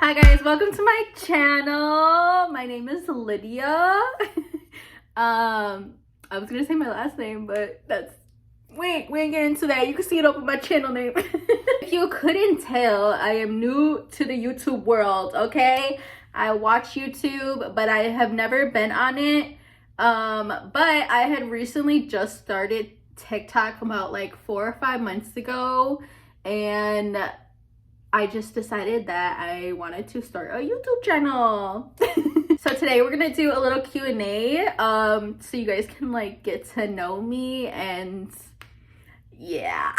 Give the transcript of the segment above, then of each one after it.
Hi guys, welcome to my channel. My name is Lydia. I was gonna say my last name, but we ain't getting into that. You can see it up with my channel name. If you couldn't tell, I am new to the YouTube world, okay? I watch YouTube, but I have never been on it. But I had recently just started TikTok about like 4 or 5 months ago, and I just decided that I wanted to start a YouTube channel. So today we're gonna do a little Q&A so you guys can like get to know me, and yeah.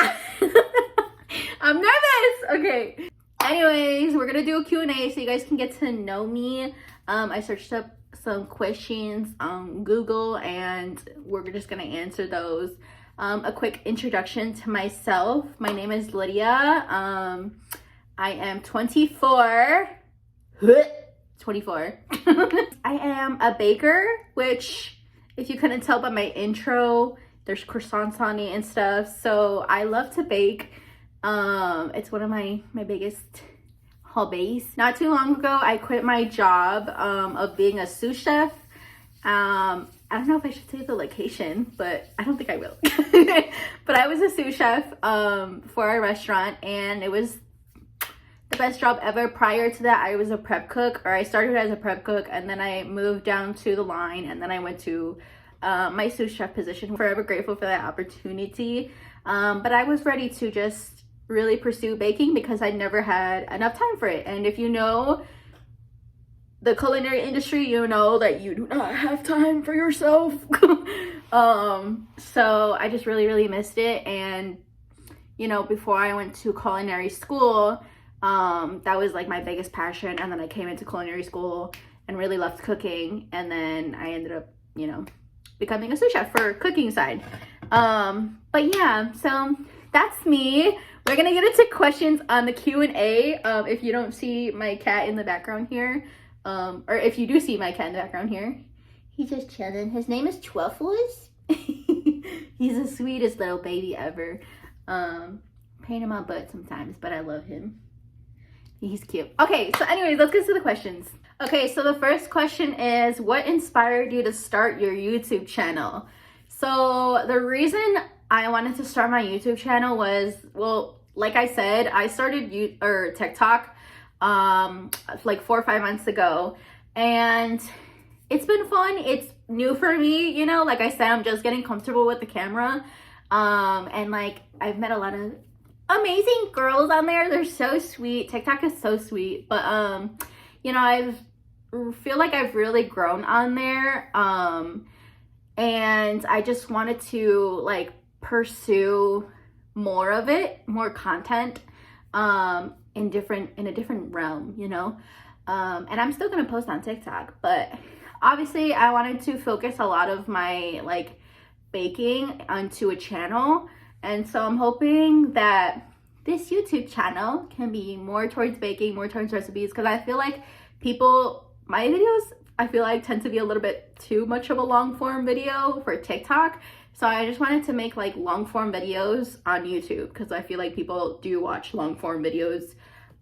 I'm nervous. Okay, anyways, we're gonna do a Q&A so you guys can get to know me. I searched up some questions on Google and we're just gonna answer those. A quick introduction to myself. My name is Lydia. I am 24. 24. I am a baker, which if you couldn't tell by my intro, there's croissants on it and stuff. So I love to bake. It's one of my biggest hobbies. Not too long ago, I quit my job of being a sous chef. I don't know if I should say the location, but I don't think I will. But I was a sous chef for a restaurant, and it was the best job ever. Prior to that, I was a prep cook, or I started as a prep cook, and then I moved down to the line, and then I went to my sous chef position. Forever grateful for that opportunity. But I was ready to just really pursue baking because I never had enough time for it. And if you know the culinary industry, you know that you do not have time for yourself. So I just really missed it. And you know, before I went to culinary school, that was like my biggest passion. And then I came into culinary school and really loved cooking, and then I ended up, you know, becoming a sous chef for cooking side. But yeah, so that's me. We're gonna get into questions on the Q&A. If you don't see my cat in the background here, or if you do see my cat in the background here, he's just chilling. His name is Truffles. He's the sweetest little baby ever. Pain in my butt sometimes, but I love him. He's cute. Okay, so anyways, let's get to the questions. Okay, so the first question is, what inspired you to start your YouTube channel? So the reason I wanted to start my YouTube channel was, well, like I said, I started TikTok like 4 or 5 months ago, and it's been fun. It's new for me, you know, like I said, I'm just getting comfortable with the camera. And like I've met a lot of amazing girls on there. They're so sweet. TikTok is so sweet. But you know, I feel like I've really grown on there. And I just wanted to like pursue more of it, more content, in a different realm, you know. And I'm still gonna post on TikTok, but obviously I wanted to focus a lot of my like baking onto a channel. And so I'm hoping that this YouTube channel can be more towards baking, more towards recipes, because I feel like my videos, I feel like tend to be a little bit too much of a long form video for TikTok. So I just wanted to make like long form videos on YouTube, because I feel like people do watch long form videos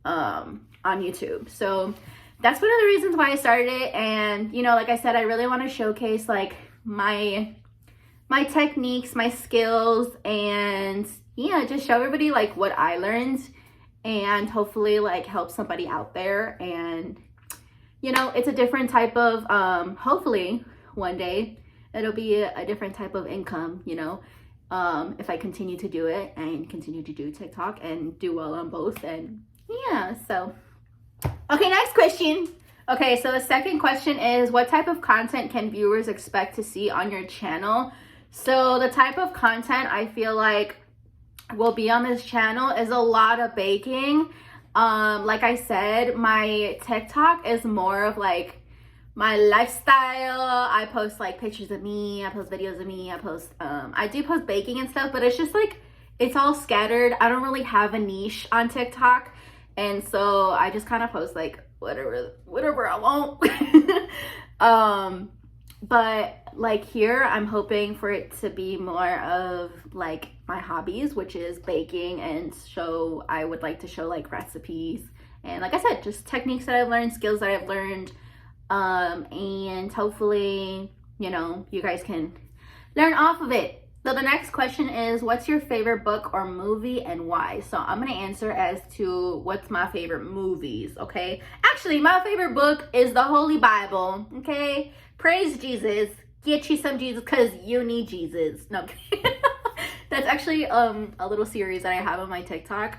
on YouTube. So that's one of the reasons why I started it. And you know, like I said, I really want to showcase like my techniques, my skills, and yeah, just show everybody like what I learned, and hopefully like help somebody out there. And you know, it's a different type of hopefully one day it'll be a different type of income, you know, if I continue to do it and continue to do TikTok and do well on both. And yeah, so okay, next question. Okay, so the second question is, what type of content can viewers expect to see on your channel? So the type of content I feel like will be on this channel is a lot of baking. Like I said, my TikTok is more of like my lifestyle. I post like pictures of me, I post videos of me, I do post baking and stuff, but it's just like, it's all scattered. I don't really have a niche on TikTok, and so I just kind of post like whatever I want. But like here, I'm hoping for it to be more of like my hobbies, which is baking, and I would like to show like recipes And like I said, just techniques that I've learned, skills that I've learned, and hopefully, you know, you guys can learn off of it. So the next question is, what's your favorite book or movie and why? So I'm gonna answer as to what's my favorite movies, okay? Actually, my favorite book is the Holy Bible, okay? Praise Jesus. Get you some Jesus because you need Jesus. No, that's actually a little series that I have on my TikTok.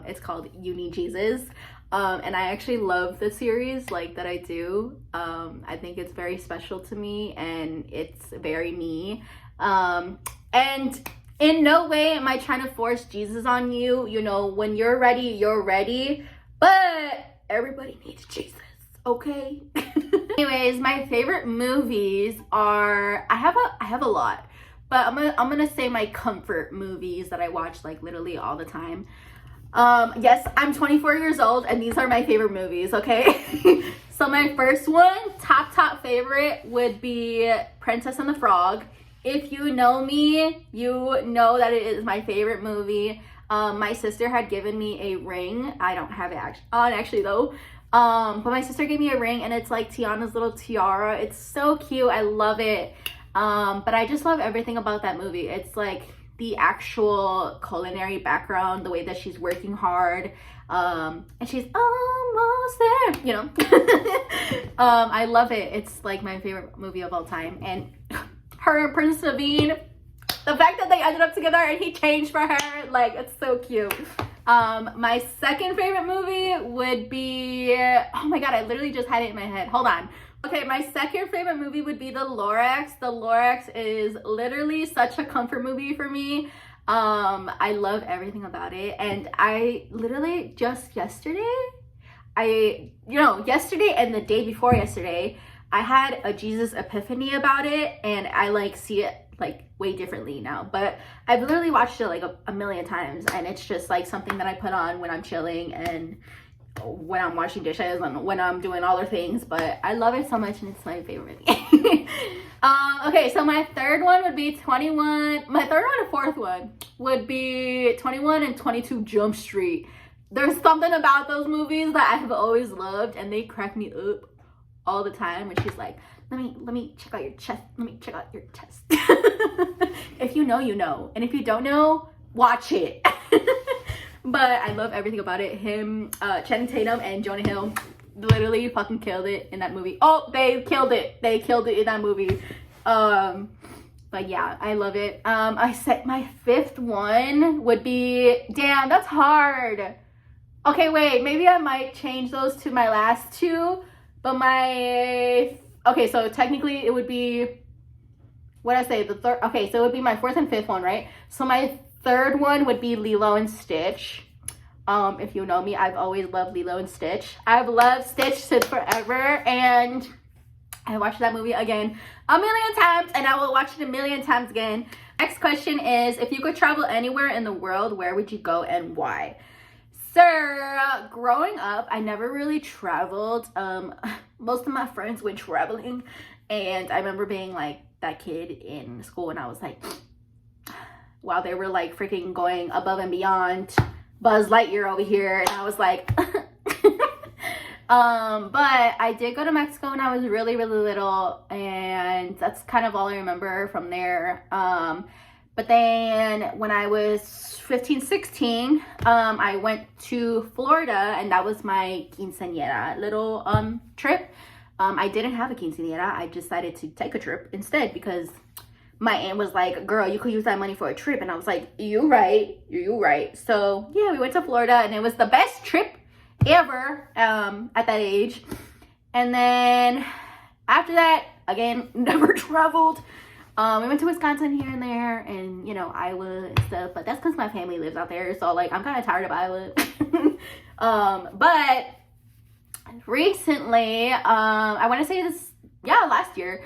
It's called You Need Jesus. And I actually love the series like that I do. I think it's very special to me and it's very me. And in no way am I trying to force Jesus on you. You know, when you're ready, you're ready. But everybody needs Jesus, okay? Anyways, my favorite movies are, I have a lot, but I'm gonna say my comfort movies that I watch like literally all the time. Yes, I'm 24 years old and these are my favorite movies, okay? So my first one, top favorite would be Princess and the Frog. If you know me, you know that it is my favorite movie. My sister had given me a ring. I don't have it actually though. But my sister gave me a ring and it's like Tiana's little tiara. It's so cute. I love it. But I just love everything about that movie. It's like the actual culinary background, the way that she's working hard, and she's almost there, you know. I love it. It's like my favorite movie of all time. And her and Prince Naveen, the fact that they ended up together and he changed for her, like, it's so cute. My second favorite movie would be, oh my god, I literally just had it in my head. Hold on. Okay, my second favorite movie would be The Lorax. The Lorax is literally such a comfort movie for me. I love everything about it. And I literally just yesterday and the day before yesterday, I had a Jesus epiphany about it, and I like see it like way differently now. But I've literally watched it like a million times, and it's just like something that I put on when I'm chilling and when I'm washing dishes and when I'm doing all the things. But I love it so much and it's my favorite movie. Okay, so my third one would be 21. My third one and fourth one would be 21 and 22 Jump Street. There's something about those movies that I have always loved, and they crack me up all the time when she's like, let me check out your chest. Let me check out your chest. If you know, you know. And if you don't know, watch it. But I love everything about it. Him, Channing Tatum and Jonah Hill literally fucking killed it in that movie. Oh, they killed it. They killed it in that movie. But yeah, I love it. I said my fifth one would be, damn, that's hard. Okay, wait, maybe I might change those to my last two. But okay, so technically it would be, what did I say, the third, okay, so it would be my fourth and fifth one, right? So my third one would be Lilo and Stitch. If you know me, I've always loved Lilo and Stitch. I've loved Stitch since forever, and I watched that movie again a million times, and I will watch it a million times again. Next question is, if you could travel anywhere in the world, where would you go and why? So, growing up, I never really traveled. Most of my friends went traveling, and I remember being like that kid in school, and I was like, wow, they were like freaking going above and beyond, Buzz Lightyear over here, and I was like, but I did go to Mexico when I was really, really little, and that's kind of all I remember from there. But then when I was 15, 16, I went to Florida, and that was my quinceañera little trip. I didn't have a quinceañera. I decided to take a trip instead because my aunt was like, girl, you could use that money for a trip. And I was like, you right. So yeah, we went to Florida, and it was the best trip ever at that age. And then after that, again, never traveled. We went to Wisconsin here and there, and you know, Iowa and stuff, but that's because my family lives out there, so like I'm kind of tired of Iowa. But recently, I want to say this, yeah, last year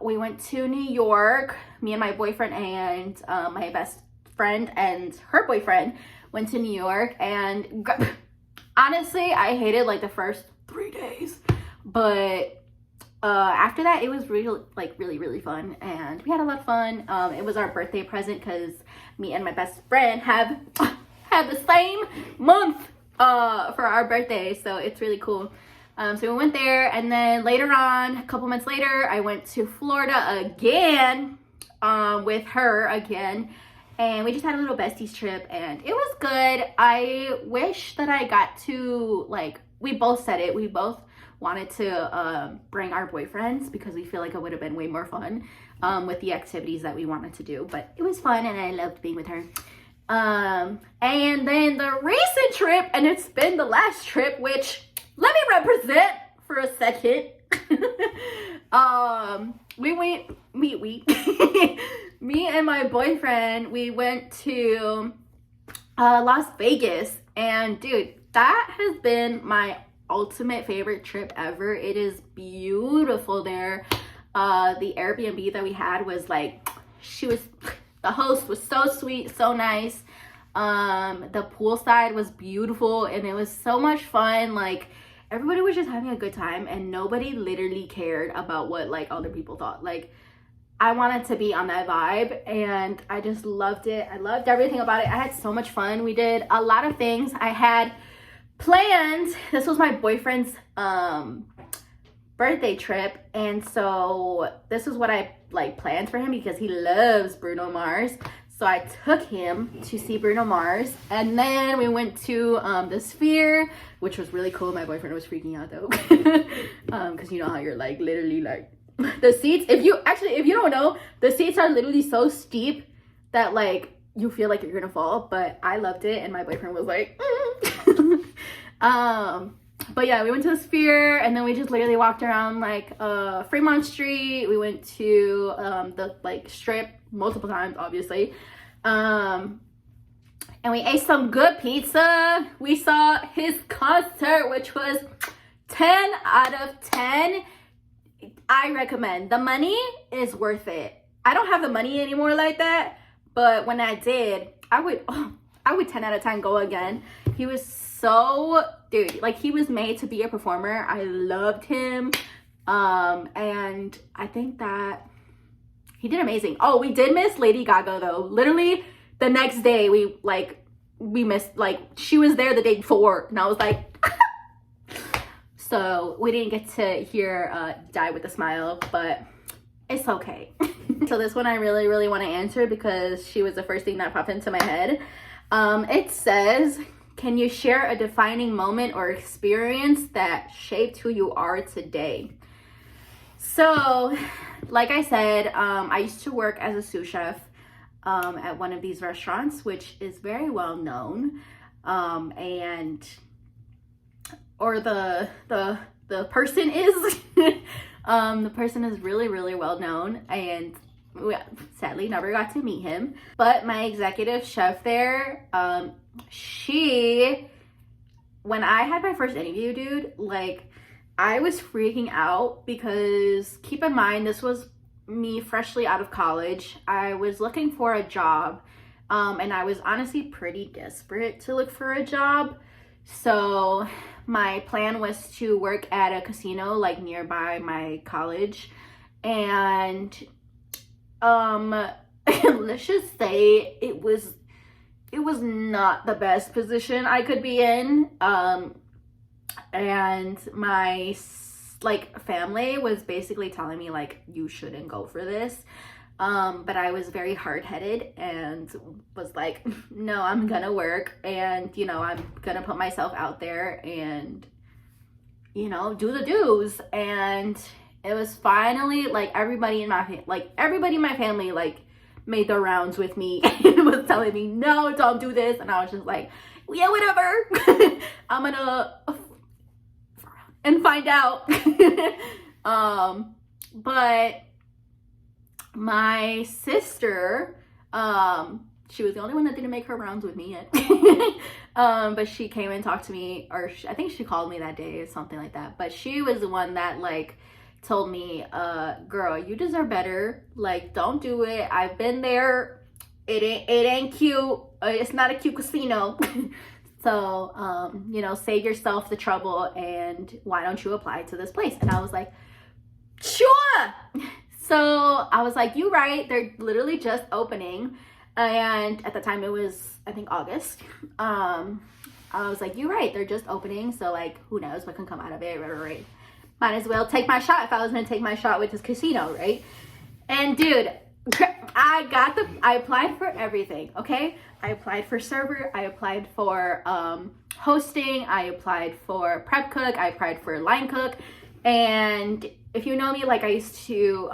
we went to New York. Me and my boyfriend and my best friend and her boyfriend went to New York, and honestly, I hated like the first 3 days, but after that it was really fun, and we had a lot of fun. It was our birthday present because me and my best friend have the same month for our birthday, so it's really cool. So we went there, and then later on, a couple months later, I went to Florida again with her again, and we just had a little besties trip, and it was good. I wish that I got to, like, we both said it, we both wanted to bring our boyfriends, because we feel like it would have been way more fun with the activities that we wanted to do, but it was fun, and I loved being with her. And then the recent trip, and it's been the last trip, which let me represent for a second. Me and my boyfriend, we went to Las Vegas, and dude, that has been my ultimate favorite trip ever. It is beautiful there. The Airbnb that we had was like, the host was so sweet, so nice. The poolside was beautiful, and it was so much fun. Like, everybody was just having a good time, and nobody literally cared about what like other people thought. Like, I wanted to be on that vibe, and I just loved it. I loved everything about it. I had so much fun. We did a lot of things. I had planned, this was my boyfriend's birthday trip, and so this is what I like planned for him, because he loves Bruno Mars. So I took him to see Bruno Mars, and then we went to the Sphere, which was really cool. My boyfriend was freaking out though, because you know how you're like literally like the seats. If you don't know, the seats are literally so steep that like you feel like you're gonna fall. But I loved it, and my boyfriend was like, but yeah, we went to the Sphere, and then we just literally walked around like Fremont Street. We went to the like Strip multiple times, obviously, and we ate some good pizza. We saw his concert, which was 10 out of 10. I recommend. The money is worth it. I don't have the money anymore like that, but when I did, I would 10 out of 10 go again. He was so, dude, like, he was made to be a performer. I loved him, and I think that he did amazing. Oh, we did miss Lady Gaga though. Literally the next day we missed, like, she was there the day before, and I was like so we didn't get to hear Die with a Smile, but it's okay. So this one I really want to answer, because she was the first thing that popped into my head. It says, can you share a defining moment or experience that shaped who you are today? So, like I said, I used to work as a sous chef at one of these restaurants, which is very well known, the person is the person is really well known, and we sadly never got to meet him. But my executive chef there, when I had my first interview, dude, like, I was freaking out, because keep in mind, this was me freshly out of college. I was looking for a job, and I was honestly pretty desperate to look for a job. So my plan was to work at a casino like nearby my college, and let's just say it was not the best position I could be in, and my like family was basically telling me like, you shouldn't go for this, but I was very hard-headed and was like, no, I'm gonna work, and you know, I'm gonna put myself out there and, you know, do the do's. And it was finally like everybody in my family like made the rounds with me and was telling me, no, don't do this. And I was just like, yeah, whatever. I'm gonna and find out. But my sister, she was the only one that didn't make her rounds with me yet. But she came and talked to me, or I think she called me that day or something like that. But she was the one that like told me, girl, you deserve better. Like, don't do it. I've been there. It ain't cute. It's not a cute casino. So, you know, save yourself the trouble, and why don't you apply to this place? And I was like, sure. So I was like, you're right. They're literally just opening. And at the time it was, I think, August. I was like, you're right, they're just opening, so like who knows what can come out of it, right? Might as well take my shot if I was gonna take my shot with this casino, right? And dude, I applied for everything, okay? I applied for server, I applied for hosting, I applied for prep cook, I applied for line cook. And if you know me, like I used to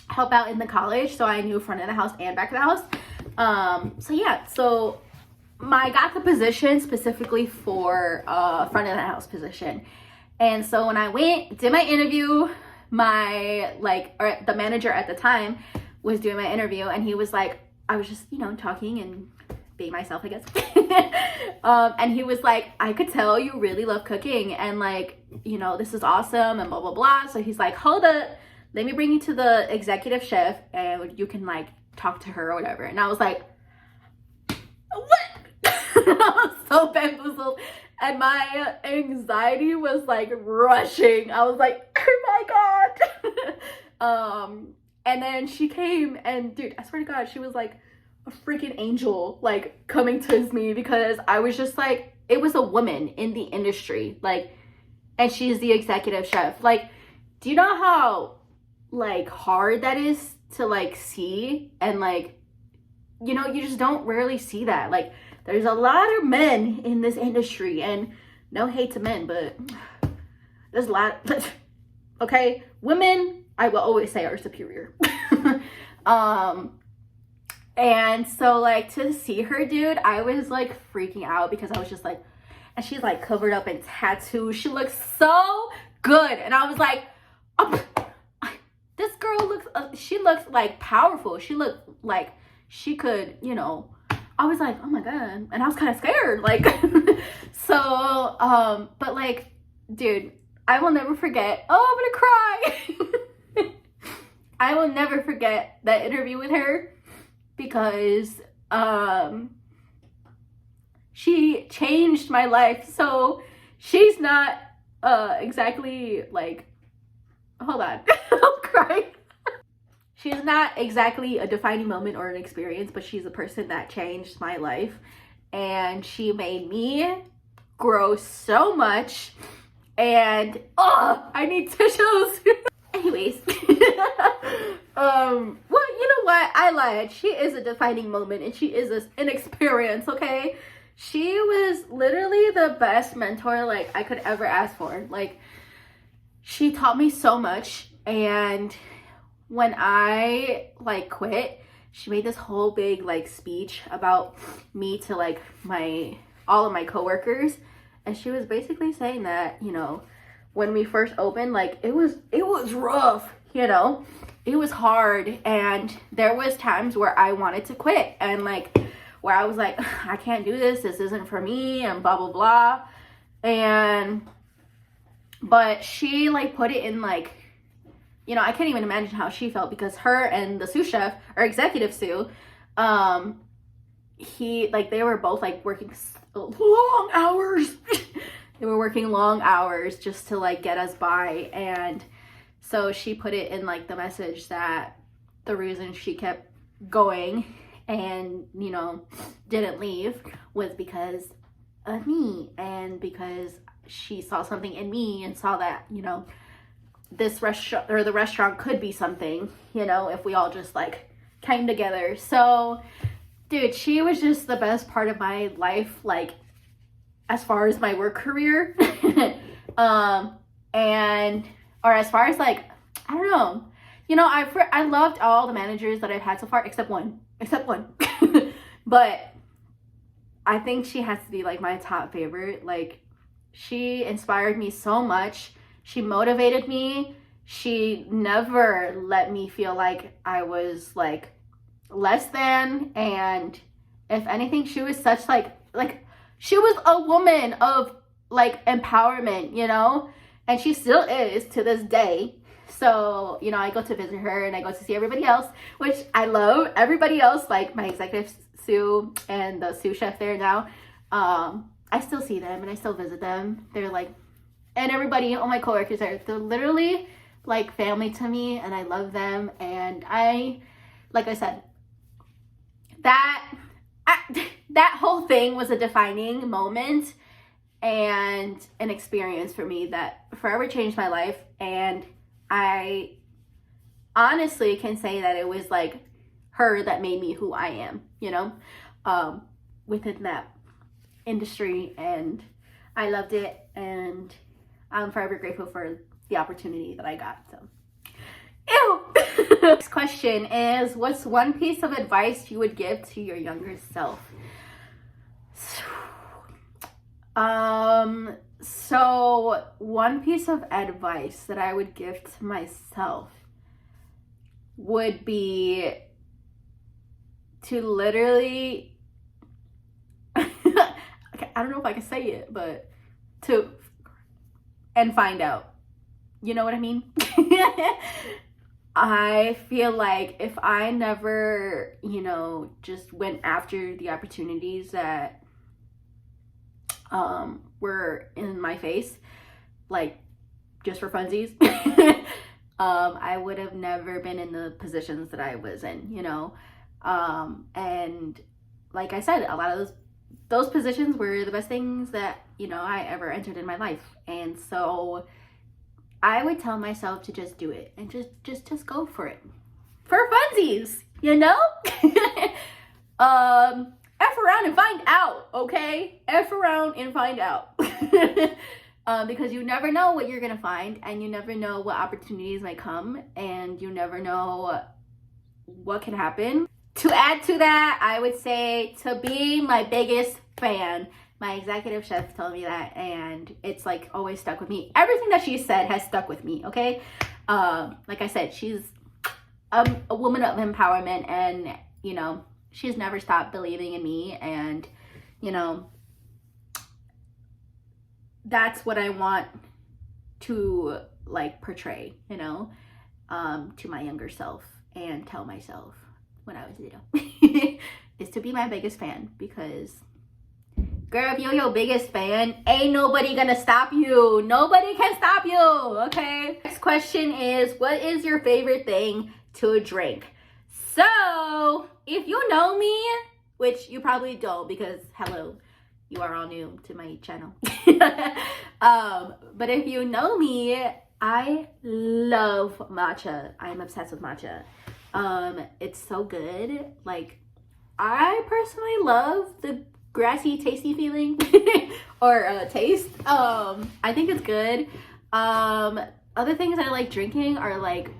help out in the college, so I knew front of the house and back of the house. So yeah, so I got the position specifically for front of the house position. And so when I did my interview, the manager at the time was doing my interview, and he was like, I was just, talking and being myself, I guess. And he was like, I could tell you really love cooking, and like, this is awesome and blah, blah, blah. So he's like, hold up, let me bring you to the executive chef and you can like talk to her or whatever. And I was like, what? I was so bamboozled. And my anxiety was like rushing. I was like, oh my God. And then she came, and dude, I swear to God, she was like a freaking angel, like coming towards me, because I was just like, it was a woman in the industry, like, and she's the executive chef. Like, do you know how like hard that is to like see? And like, you just don't rarely see that. Like, there's a lot of men in this industry, and no hate to men, but there's a lot. Okay, women, I will always say, are superior. And so like to see her, dude, I was like freaking out, because I was just like, and she's like covered up in tattoos. She looks so good, and I was like, oh, this girl looks. She looks like powerful. She looked like she could, I was like, oh my God. And I was kind of scared. Like, so, but like, dude, I will never forget. Oh, I'm gonna cry. I will never forget that interview with her, because, she changed my life. So she's not, exactly like, hold on, I'm crying. She's not exactly a defining moment or an experience, but she's a person that changed my life, and she made me grow so much. And I need tissues. Anyways, well, you know what? I lied. She is a defining moment, and she is an experience. Okay, she was literally the best mentor like I could ever ask for. Like, she taught me so much, and when I like quit, she made this whole big like speech about me to like all of my coworkers, and she was basically saying that, when we first opened, like it was rough, it was hard, and there was times where I wanted to quit, and like where I was like, I can't do this isn't for me, and blah blah blah. But she like put it in like, I can't even imagine how she felt, because her and the sous chef, or executive sous, they were both like working long hours. They were working long hours just to like get us by. And so she put it in like the message that the reason she kept going and, didn't leave was because of me, and because she saw something in me and saw that, this restaurant, or the restaurant, could be something, if we all just like came together. So dude, she was just the best part of my life, like as far as my work career. Or as far as like, I don't know, I loved all the managers that I've had so far, except one. But I think she has to be like my top favorite. Like, she inspired me so much. She motivated me. She never let me feel like I was like less than. And if anything, she was such like she was a woman of like empowerment, and she still is to this day. So, I go to visit her, and I go to see everybody else, which I love everybody else, like my executive sous and the sous chef there now. I still see them and I still visit them. They're like, and everybody, all my coworkers they're literally like family to me, and I love them. And like I said, that whole thing was a defining moment and an experience for me that forever changed my life. And I honestly can say that it was like her that made me who I am, you know, within that industry. And I loved it, and I'm forever grateful for the opportunity that I got. So, ew. Next question is, what's one piece of advice you would give to your younger self? So one piece of advice that I would give to myself would be to literally okay, I don't know if I can say it, but and find out. You know what I mean? I feel like if I never, you know, just went after the opportunities that were in my face, like just for funsies, I would have never been in the positions that I was in, you know. And like I said, a lot of those positions were the best things that, you know, I ever entered in my life. And so I would tell myself to just do it and just go for it. For funsies, you know? F around and find out, okay? F around and find out. Because you never know what you're gonna find, and you never know what opportunities might come, and you never know what can happen. To add to that, I would say to be my biggest fan. My executive chef told me that, and it's like always stuck with me. Everything that she said has stuck with me, okay? Like I said, she's a woman of empowerment, and, you know, she's never stopped believing in me, and, you know, that's what I want to, like, portray, you know, to my younger self and tell myself when I was little is to be my biggest fan. Because, girl, if you're your biggest fan, ain't nobody gonna stop you. Nobody can stop you, okay? Next question is, what is your favorite thing to drink? So, if you know me, which you probably don't, because hello, you are all new to my channel. But if you know me, I love matcha. I'm obsessed with matcha. It's so good. Like, I personally love the grassy, tasty feeling or taste. I think it's good. Other things I like drinking are like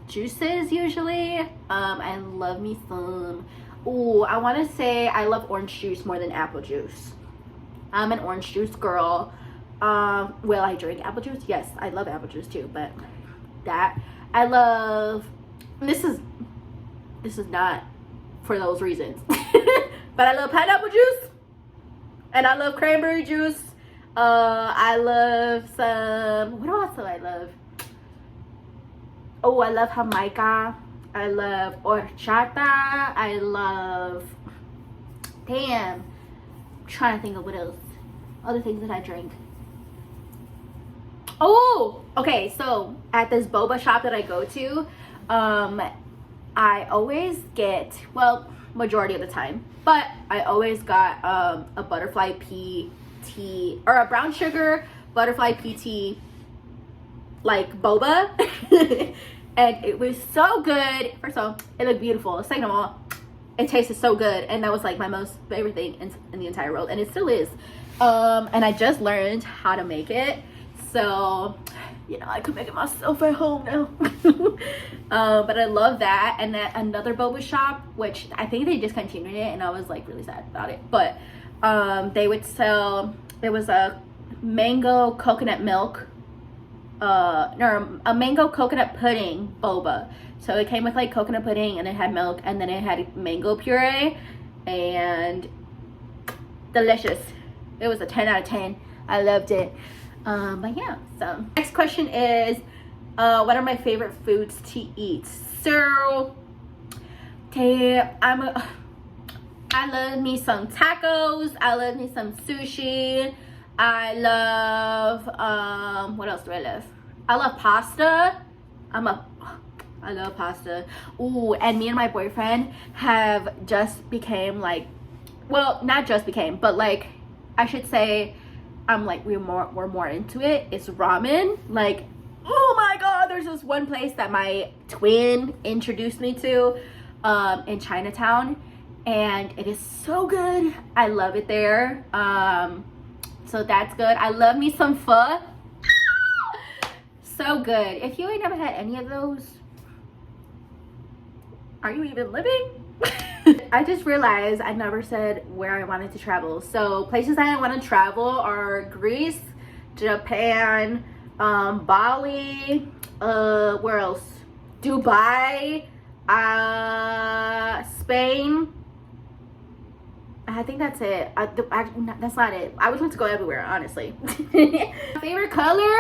juices usually. I love me some. Ooh, I want to say I love orange juice more than apple juice. I'm an orange juice girl. Will I drink apple juice? Yes, I love apple juice too, but that I love. This is not for those reasons. But I love pineapple juice, and I love cranberry juice. I love some, what else do I love? Oh, I love Jamaica. I love horchata. I love, damn, I'm trying to think of what else. Other things that I drink. Oh, okay, so at this boba shop that I go to, I always get, well, majority of the time, but I always got a butterfly pea tea, or a brown sugar butterfly pea tea, like boba. And it was so good. First of all, it looked beautiful. Second of all, it tasted so good, and that was like my most favorite thing in the entire world, and it still is. And I just learned how to make it, so you know, I could make it myself at home now. But I love that. And at another boba shop, which I think they discontinued it, and I was like really sad about it, but they would sell, there was a mango coconut milk, or a mango coconut pudding boba. So it came with like coconut pudding, and it had milk, and then it had mango puree, and delicious. It was a 10 out of 10. I loved it. But yeah, so next question is, what are my favorite foods to eat? So, okay, I love me some tacos. I love me some sushi. I love, what else do I love? I love pasta. I love pasta. Ooh, and me and my boyfriend have just became like, well, not just became, but like, I should say, I'm like, we're more into it. It's ramen. Like, oh my god, there's this one place that my twin introduced me to in Chinatown, and it is so good. I love it there. So that's good. I love me some pho. So good. If you ain't never had any of those, are you even living? I just realized I never said where I wanted to travel. So places I want to travel are Greece, Japan, Bali, where else? Dubai, Spain. I think that's it. That's not it. I would want to go everywhere, honestly. My favorite color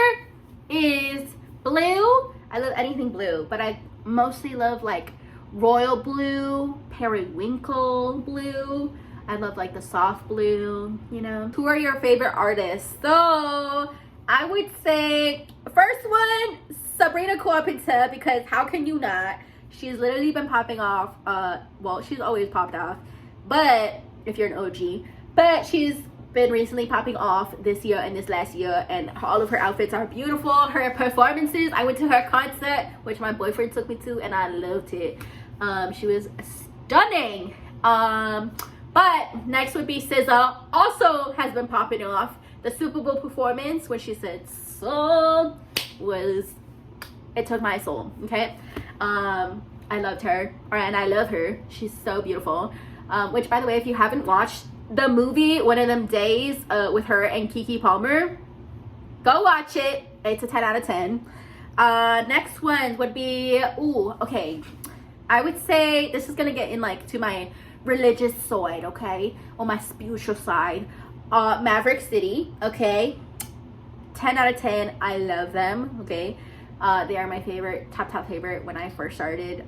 is blue. I love anything blue, but I mostly love like royal blue, periwinkle blue. I love like the soft blue, you know. Who are your favorite artists? So I would say first one, Sabrina Carpenter, because how can you not? She's literally been popping off. Well, she's always popped off, but if you're an OG, but she's been recently popping off this year and this last year, and all of her outfits are beautiful. Her performances, I went to her concert, which my boyfriend took me to, and I loved it. She was stunning. But next would be SZA. Also has been popping off. The Super Bowl performance when she said "so" it took my soul. Okay, I loved her, and I love her. She's so beautiful. Which, by the way, if you haven't watched the movie One of Them Days with her and Keke Palmer, go watch it. It's a 10 out of 10. Next one would be, okay, I would say this is gonna get in like to my religious side, okay, or my spiritual side. Maverick City, okay, 10 out of 10. I love them. Okay, they are my favorite, top favorite when I first started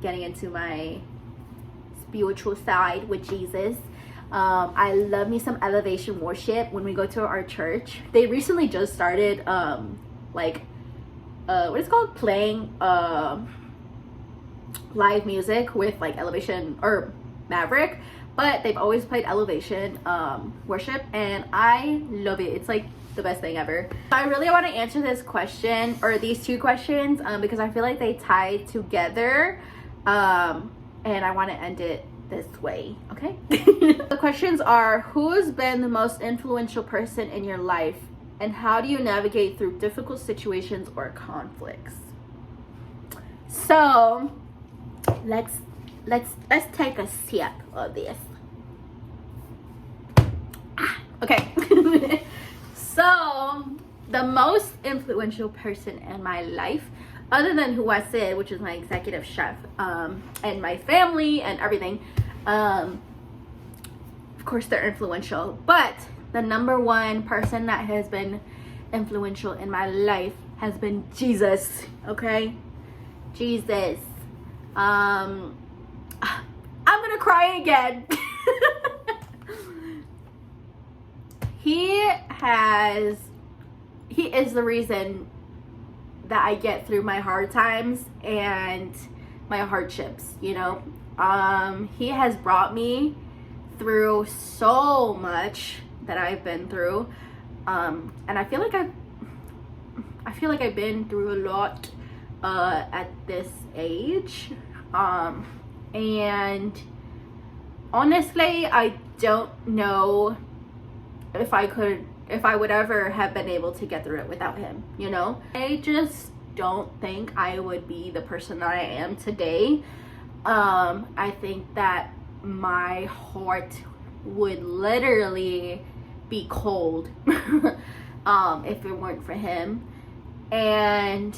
getting into my spiritual side with Jesus. I love me some elevation worship when we go to our church. They recently just started what is it called, playing live music with like elevation or Maverick, but they've always played elevation worship, and I love it. It's like the best thing ever. I really want to answer this question, or these two questions, because I feel like they tie together, and I want to end it this way, okay? The questions are, who's been the most influential person in your life, and how do you navigate through difficult situations or conflicts? So let's take a sip of this. Okay. So the most influential person in my life, other than who I said, which is my executive chef, and my family and everything, of course they're influential, but the number one person that has been influential in my life has been Jesus. Okay, Jesus. I'm gonna cry again. He is the reason that I get through my hard times and my hardships, you know. He has brought me through so much that I've been through, and I feel like I've been through a lot at this age, and honestly I don't know if I would ever have been able to get through it without him, you know. I just don't think I would be the person that I am today. I think that my heart would literally be cold if it weren't for him. And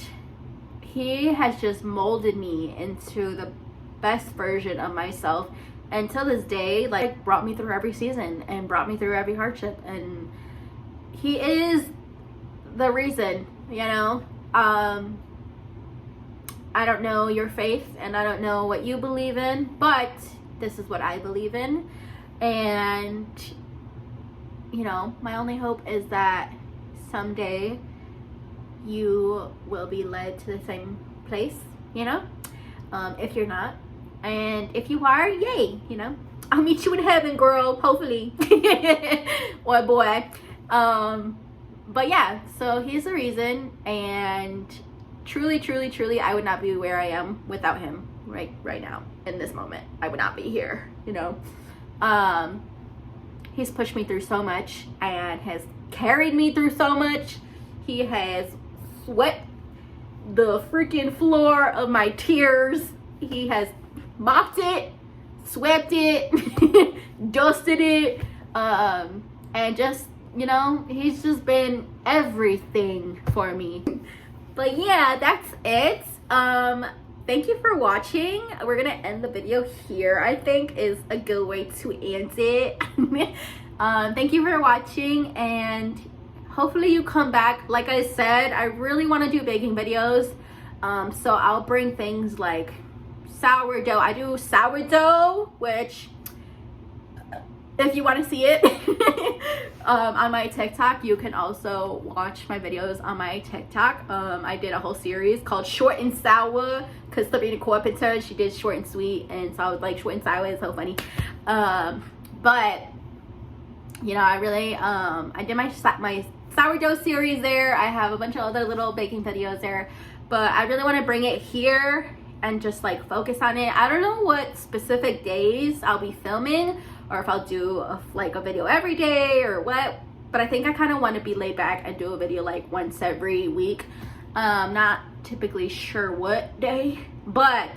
he has just molded me into the best version of myself, and till this day, like, brought me through every season and brought me through every hardship, and he is the reason, you know. I don't know your faith, and I don't know what you believe in, but this is what I believe in. And, you know, my only hope is that someday you will be led to the same place you know, if you're not. And if you are, yay, you know, I'll meet you in heaven, girl, hopefully. Or boy. But yeah, so here's the reason. And truly, truly, truly, I would not be where I am without him right now, in this moment. I would not be here, you know. He's pushed me through so much and has carried me through so much. He has swept the freaking floor of my tears. He has mopped it, swept it, dusted it, and just, you know, he's just been everything for me. But yeah, that's it. Thank you for watching. We're gonna end the video here, I think is a good way to end it. Thank you for watching, and hopefully you come back. Like I said, I really want to do baking videos, so I'll bring things like sourdough. I do sourdough, which if you want to see it on my TikTok, you can also watch my videos on my TikTok. I did a whole series called Short and Sour, because Sabrina Carpenter, she did short and sweet, and so I was like, short and sour is so funny. But you know, I really I did my sourdough series there. I have a bunch of other little baking videos there, but I really want to bring it here and just like focus on it. I don't know what specific days I'll be filming, or if I'll do a video every day or what, but I think I kind of want to be laid back and do a video like once every week. Not typically sure what day, but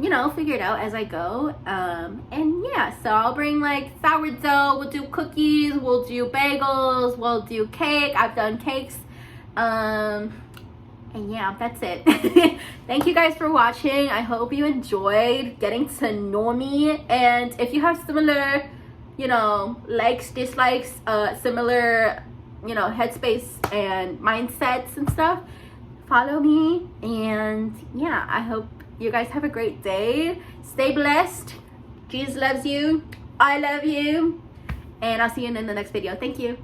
you know, figure it out as I go. And yeah, so I'll bring like sourdough, we'll do cookies, we'll do bagels, we'll do cake. I've done cakes. And yeah, that's it. Thank you guys for watching. I hope you enjoyed getting to know me. And if you have similar, you know, likes, dislikes, similar, you know, headspace and mindsets and stuff, follow me. And yeah, I hope you guys have a great day. Stay blessed. Jesus loves you. I love you. And I'll see you in the next video. Thank you.